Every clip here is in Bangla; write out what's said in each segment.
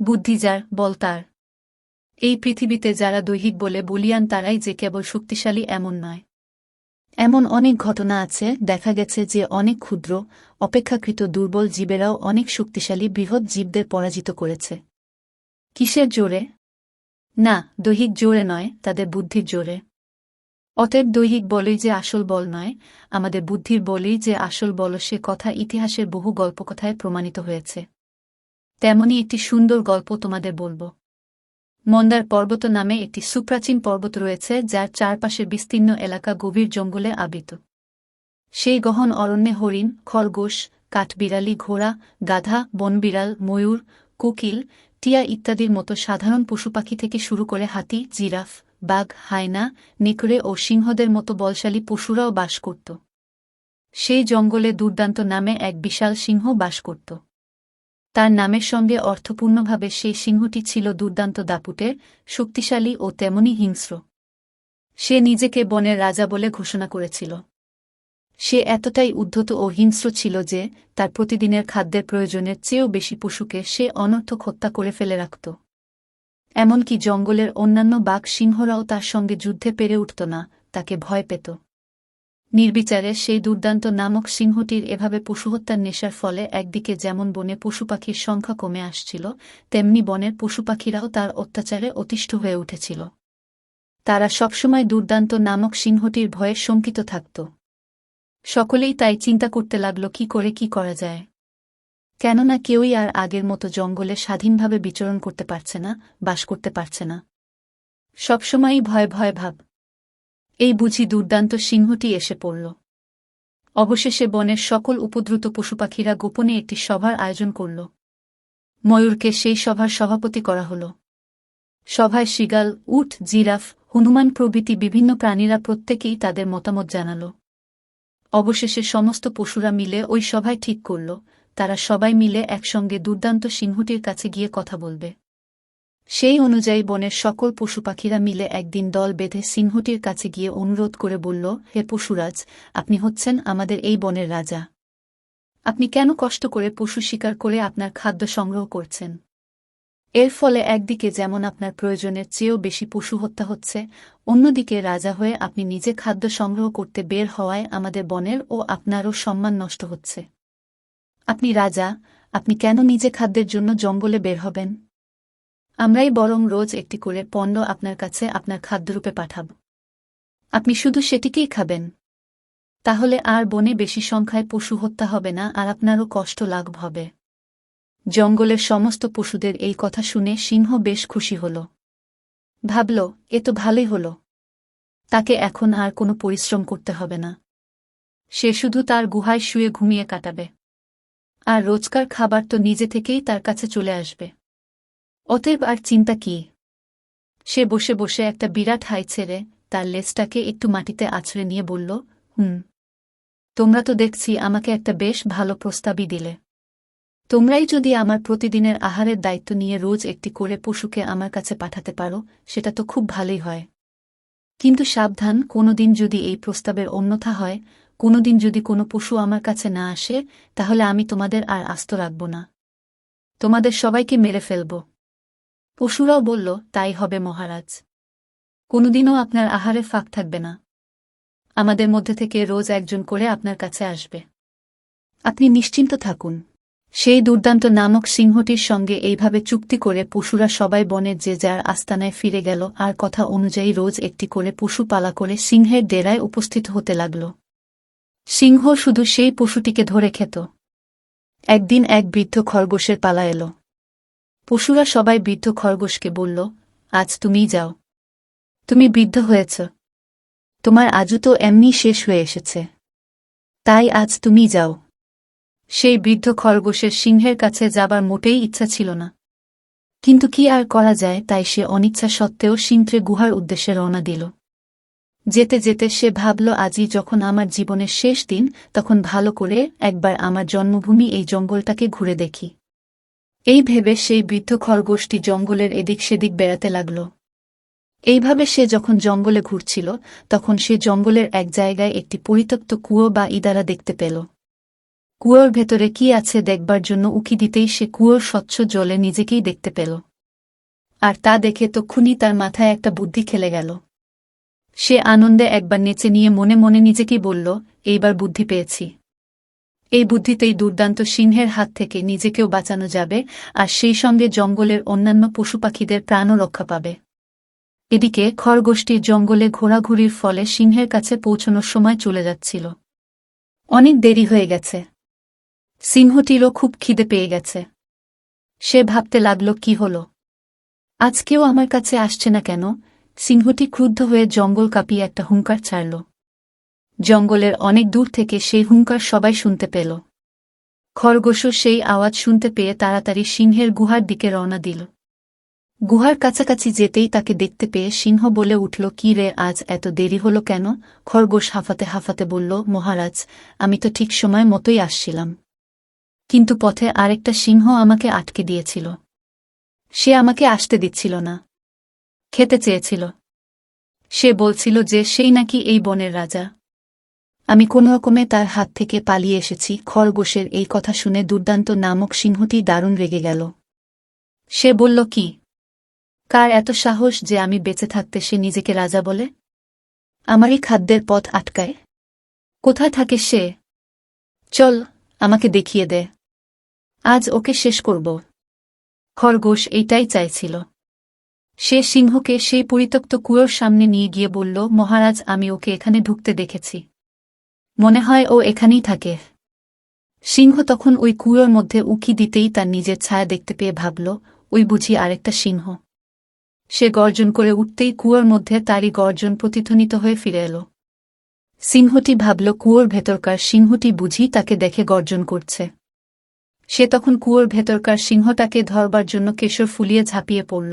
বুদ্ধি যার, বল তার। এই পৃথিবীতে যারা দৈহিক বলে বলীয়ান তারাই যে কেবল শক্তিশালী এমন নয়। এমন অনেক ঘটনা আছে, দেখা গেছে যে অনেক ক্ষুদ্র, অপেক্ষাকৃত দুর্বল জীবেরাও অনেক শক্তিশালী বৃহৎ জীবদের পরাজিত করেছে। কিসের জোরে? না, দৈহিক জোরে নয়, তাদের বুদ্ধির জোরে। অতএব দৈহিক বলই যে আসল বল নয়, আমাদের বুদ্ধির বলই যে আসল বল, সে কথা ইতিহাসের বহু গল্পকথায় প্রমাণিত হয়েছে। তেমনি একটি সুন্দর গল্প তোমাদের বলব। মন্দার পর্বত নামে একটি সুপ্রাচীন পর্বত রয়েছে, যার চারপাশের বিস্তীর্ণ এলাকা গভীর জঙ্গলে আবৃত। সেই গহন অরণ্যে হরিণ, খরগোশ, কাঠবিড়ালি, ঘোড়া, গাধা, বনবিড়াল, ময়ূর, কোকিল, টিয়া ইত্যাদির মতো সাধারণ পশুপাখি থেকে শুরু করে হাতি, জিরাফ, বাঘ, হায়না, নেকড়ে ও সিংহদের মতো বলশালী পশুরাও বাস করত। সেই জঙ্গলে দুর্দান্ত নামে এক বিশাল সিংহ বাস করত। তার নামের সঙ্গে অর্থপূর্ণভাবে সেই সিংহটি ছিল দুর্দান্ত দাপুটের, শক্তিশালী ও তেমনি হিংস্র। সে নিজেকে বনের রাজা বলে ঘোষণা করেছিল। সে এতটাই উদ্ধত ও হিংস্র ছিল যে তার প্রতিদিনের খাদ্যের প্রয়োজনের চেয়েও বেশি পশুকে সে অনর্থক হত্যা করে ফেলে রাখত। এমনকি জঙ্গলের অন্যান্য বাঘ সিংহরাও তার সঙ্গে যুদ্ধে পেরে উঠত না, তাকে ভয় পেত। নির্বিচারে সেই দুর্দান্ত নামক সিংহটির এভাবে পশুহত্যার নেশার ফলে একদিকে যেমন বনে পশুপাখির সংখ্যা কমে আসছিল, তেমনি বনের পশুপাখিরাও তার অত্যাচারে অতিষ্ঠ হয়ে উঠেছিল। তারা সবসময় দুর্দান্ত নামক সিংহটির ভয়ে শঙ্কিত থাকত। সকলেই তাই চিন্তা করতে লাগল কি করে কি করা যায়। কেননা কেউই আর আগের মতো জঙ্গলে স্বাধীনভাবে বিচরণ করতে পারছে না, বাস করতে পারছে না। সবসময়ই ভয় ভয় ভাব। এই বুঝি দুর্দান্ত সিংহটি এসে পড়ল। অবশেষে বনের সকল উপদ্রুত পশুপাখিরা গোপনে একটি সভার আয়োজন করল। ময়ূরকে সেই সভার সভাপতি করা হল। সভায় শৃগাল, উট, জিরাফ, হনুমান প্রভৃতি বিভিন্ন প্রাণীরা প্রত্যেকেই তাদের মতামত জানাল। অবশেষে সমস্ত পশুরা মিলে ওই সভায় ঠিক করল, তারা সবাই মিলে একসঙ্গে দুর্দান্ত সিংহটির কাছে গিয়ে কথা বলবে। সেই অনুযায়ী বনের সকল পশুপাখিরা মিলে একদিন দল বেঁধে সিংহটির কাছে গিয়ে অনুরোধ করে বলল, হে পশুরাজ, আপনি হচ্ছেন আমাদের এই বনের রাজা। আপনি কেন কষ্ট করে পশু শিকার করে আপনার খাদ্য সংগ্রহ করছেন? এর ফলে একদিকে যেমন আপনার প্রয়োজনের চেয়েও বেশি পশু হত্যা হচ্ছে, অন্যদিকে রাজা হয়ে আপনি নিজে খাদ্য সংগ্রহ করতে বের হওয়ায় আমাদের বনের ও আপনারও সম্মান নষ্ট হচ্ছে। আপনি রাজা, আপনি কেন নিজে খাদ্যের জন্য জঙ্গলে বের হবেন? আমরাই বরং রোজ একটি করে পণ্য আপনার কাছে আপনার খাদ্যরূপে পাঠাব। আপনি শুধু সেটিকেই খাবেন। তাহলে আর বনে বেশি সংখ্যায় পশু হত্যা হবে না, আর আপনারও কষ্ট লাঘব হবে। জঙ্গলের সমস্ত পশুদের এই কথা শুনে সিংহ বেশ খুশি হল। ভাবল, এ তো ভালোই হল। তাকে এখন আর কোনো পরিশ্রম করতে হবে না। সে শুধু তার গুহায় শুয়ে ঘুমিয়ে কাটাবে। আর রোজকার খাবার তো নিজে থেকেই তার কাছে চলে আসবে। অতএব আর চিন্তা কি? সে বসে বসে একটা বিরাট হাই ছেড়ে তার লেজটাকে একটু মাটিতে আছড়ে নিয়ে বলল, তোমরা তো দেখছি আমাকে একটা বেশ ভালো প্রস্তাবই দিলে। তোমরাই যদি আমার প্রতিদিনের আহারের দায়িত্ব নিয়ে রোজ একটি করে পশুকে আমার কাছে পাঠাতে পারো, সেটা তো খুব ভালোই হয়। কিন্তু সাবধান, কোনোদিন যদি এই প্রস্তাবের অন্যথা হয়, কোনোদিন যদি কোনো পশু আমার কাছে না আসে, তাহলে আমি তোমাদের আর আস্ত রাখব না। তোমাদের সবাইকে মেরে ফেলব। পশুরাও বলল, তাই হবে মহারাজ। কোনোদিনও আপনার আহারে ফাঁক থাকবে না। আমাদের মধ্যে থেকে রোজ একজন করে আপনার কাছে আসবে। আপনি নিশ্চিন্ত থাকুন। সেই দুর্দান্ত নামক সিংহটির সঙ্গে এইভাবে চুক্তি করে পশুরা সবাই বনের যে যার আস্তানায় ফিরে গেল, আর কথা অনুযায়ী রোজ একটি করে পশু পালা করে সিংহের ডেরায় উপস্থিত হতে লাগল। সিংহ শুধু সেই পশুটিকে ধরে খেত। একদিন এক বৃদ্ধ খরগোশের পালা এল। পশুরা সবাই বৃদ্ধ খরগোশকে বলল, আজ তুমিই যাও। তুমি বৃদ্ধ হয়েছ, তোমার আজু তো এমনি শেষ হয়ে এসেছে, তাই আজ তুমিই যাও। সেই বৃদ্ধ খরগোশের সিংহের কাছে যাবার মোটেই ইচ্ছা ছিল না। কিন্তু কি আর করা যায়, তাই সে অনিচ্ছা সত্ত্বেও সিংহে গুহার উদ্দেশ্যে রওনা দিল। যেতে যেতে সে ভাবল, আজই যখন আমার জীবনের শেষ দিন, তখন ভালো করে একবার আমার জন্মভূমি এই জঙ্গলটাকে ঘুরে দেখি। এই ভেবে সেই বৃদ্ধ খরগোশটি জঙ্গলের এদিক সেদিক বেড়াতে লাগল। এইভাবে সে যখন জঙ্গলে ঘুরছিল, তখন সে জঙ্গলের এক জায়গায় একটি পরিত্যক্ত কুয়ো বা ইদারা দেখতে পেল। কুয়োর ভেতরে কি আছে দেখবার জন্য উকি দিতেই সে কুয়োর স্বচ্ছ জলে নিজেকেই দেখতে পেল। আর তা দেখে তক্ষুনি তার মাথায় একটা বুদ্ধি খেলে গেল। সে আনন্দে একবার নেচে নিয়ে মনে মনে নিজেকেই বলল, এইবার বুদ্ধি পেয়েছি। এই বুদ্ধিতেই দুর্দান্ত সিংহের হাত থেকে নিজেকেও বাঁচানো যাবে, আর সেই সঙ্গে জঙ্গলের অন্যান্য পশুপাখিদের প্রাণও রক্ষা পাবে। এদিকে খরগোশটির জঙ্গলে ঘোরাঘুরির ফলে সিংহের কাছে পৌঁছানোর সময় চলে যাচ্ছিল। অনেক দেরি হয়ে গেছে। সিংহটিরও খুব খিদে পেয়ে গেছে। সে ভাবতে লাগল, কি হল, আজ কেউ আমার কাছে আসছে না কেন? সিংহটি ক্রুদ্ধ হয়ে জঙ্গল কাঁপিয়ে একটা হুঙ্কার ছাড়ল। জঙ্গলের অনেক দূর থেকে সেই হুঙ্কার সবাই শুনতে পেল। খরগোশও সেই আওয়াজ শুনতে পেয়ে তাড়াতাড়ি সিংহের গুহার দিকে রওনা দিল। গুহার কাছাকাছি যেতেই তাকে দেখতে পেয়ে সিংহ বলে উঠল, কি রে, আজ এত দেরি হলো কেন? খরগোশ হাঁফাতে হাঁফাতে বলল, মহারাজ, আমি তো ঠিক সময় মতোই আসছিলাম, কিন্তু পথে আরেকটা সিংহ আমাকে আটকে দিয়েছিল। সে আমাকে আসতে দিচ্ছিল না, খেতে চেয়েছিল। সে বলছিল যে সেই নাকি এই বনের রাজা। আমি কোনোরকমে তার হাত থেকে পালিয়ে এসেছি। খরগোশের এই কথা শুনে দুর্দান্ত নামক সিংহটি দারুণ রেগে গেল। সে বলল, কি, কার এত সাহস যে আমি বেঁচে থাকতে সে নিজেকে রাজা বলে? আমারই খাদ্যের পথ আটকায়। কোথায় থাকে সে? চল, আমাকে দেখিয়ে দে, আজ ওকে শেষ করব। খরগোশ এইটাই চাইছিল। সে সিংহকে সেই পরিত্যক্ত কুয়োর সামনে নিয়ে গিয়ে বলল, মহারাজ, আমি ওকে এখানে ঢুকতে দেখেছি, মনে হয় ও এখানেই থাকে। সিংহ তখন ওই কুয়োর মধ্যে উঁকি দিতেই তার নিজের ছায়া দেখতে পেয়ে ভাবল, ওই বুঝি আরেকটা সিংহ। সে গর্জন করে উঠতেই কুয়োর মধ্যে তারই গর্জন প্রতিধ্বনিত হয়ে ফিরে এল। সিংহটি ভাবল, কুয়োর ভেতরকার সিংহটি বুঝি তাকে দেখে গর্জন করছে। সে তখন কুয়োর ভেতরকার সিংহটাকে ধরবার জন্য কেশর ফুলিয়ে ঝাঁপিয়ে পড়ল,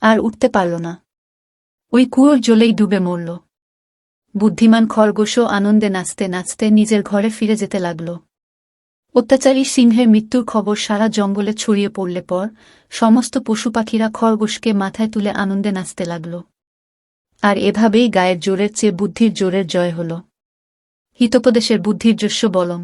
আর উঠতে পারল না। ওই কুয়োর জলেই ডুবে মরল। বুদ্ধিমান খরগোশও আনন্দে নাচতে নাচতে নিজের ঘরে ফিরে যেতে লাগল। অত্যাচারী সিংহের মৃত্যুর খবর সারা জঙ্গলে ছড়িয়ে পড়লে পর সমস্ত পশুপাখিরা খরগোশকে মাথায় তুলে আনন্দে নাচতে লাগল। আর এভাবেই গায়ের জোরের চেয়ে বুদ্ধির জোরের জয় হল। হিতোপদেশের বুদ্ধির যস্য বলম।